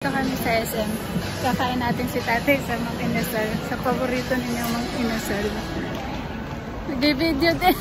kami sa SM. Kakain natin si tatay sa Mang Inasal. Sa paborito ninyo Mang Inasal. Nag-video din.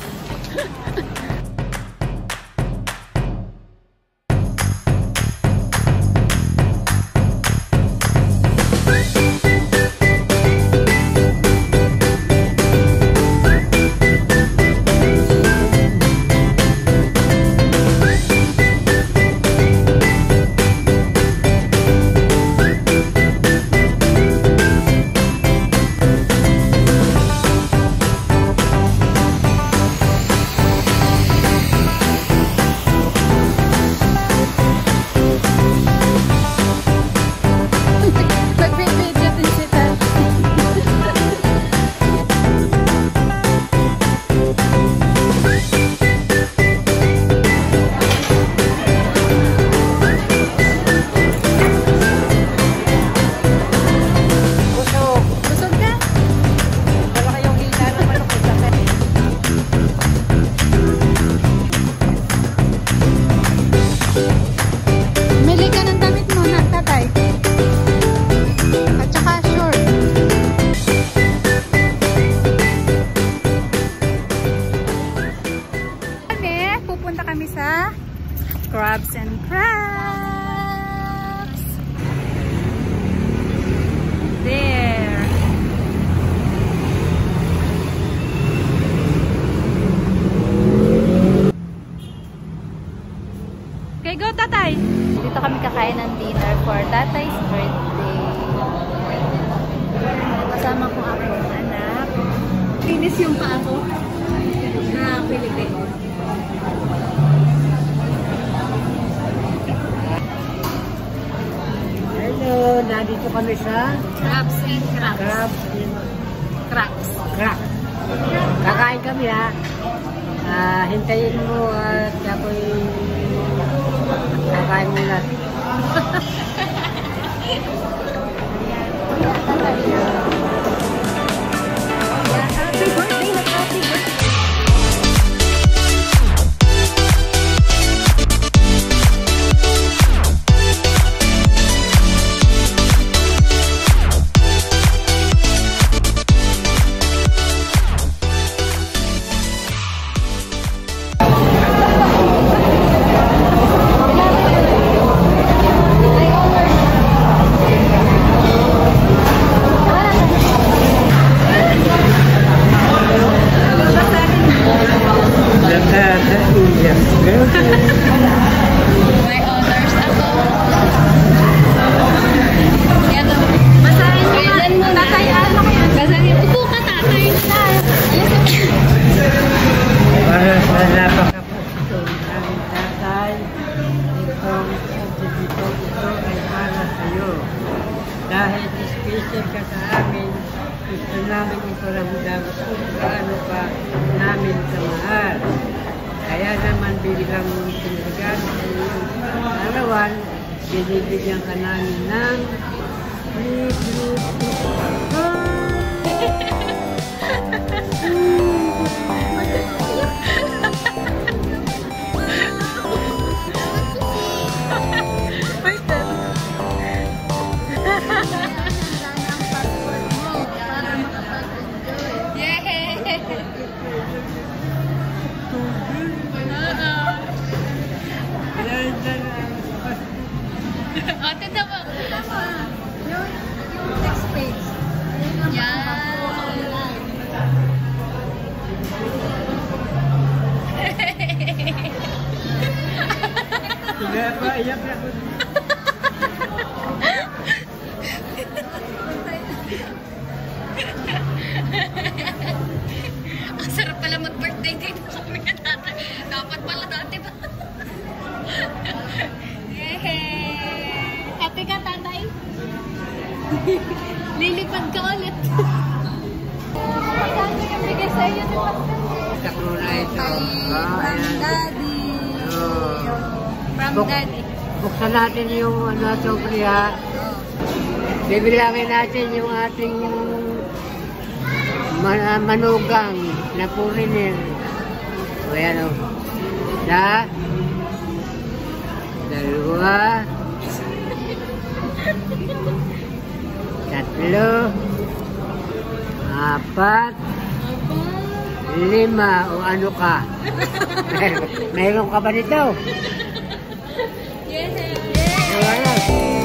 Crabs and crabs. There. Okay, go tatay. Dito kami kakain ng dinner for tatay's birthday. Kasama ko aking anak. Linis yung pa ako. Na Pilipino. Hello, nandito kami sa Crabs and crabs. Crabs and Crabs. Crabs. Kakain kami ha. Hintayin mo at ako'y kakain muna. Happy birthday na happy birthday. May honors ako. Yan o. Basahin mo nga. Tatay, ano kayo? Basahin. Upo ka, tatay. Para sa napakapustong aming tatay, itong ito ay para sa iyo. Dahil special ka sa amin, gusto namin iparamdam kung gaano ka namin kamahal. Kaya naman bilang sinigan sa iyong arawan, binibigyan ka namin ng Ate naman. Yung next page. Iyak na ako. Ang sarap pala mag-birthday kayo sa kami na tatay. Dapat pala dati ba? Happy ka tatay? Lilipad ka ulit. Magkano yung bigay sa iyo ni Pastor? Taklo na ito. From Daddy. From Daddy. Buksan natin yung sobre ha. Bibilangin natin yung ating manugang na foreigner. O yan o. Isa, dalawa, Tatlo. Apat. Lima. O ano ka? Mayroon ka ba nito? Yes, Wala.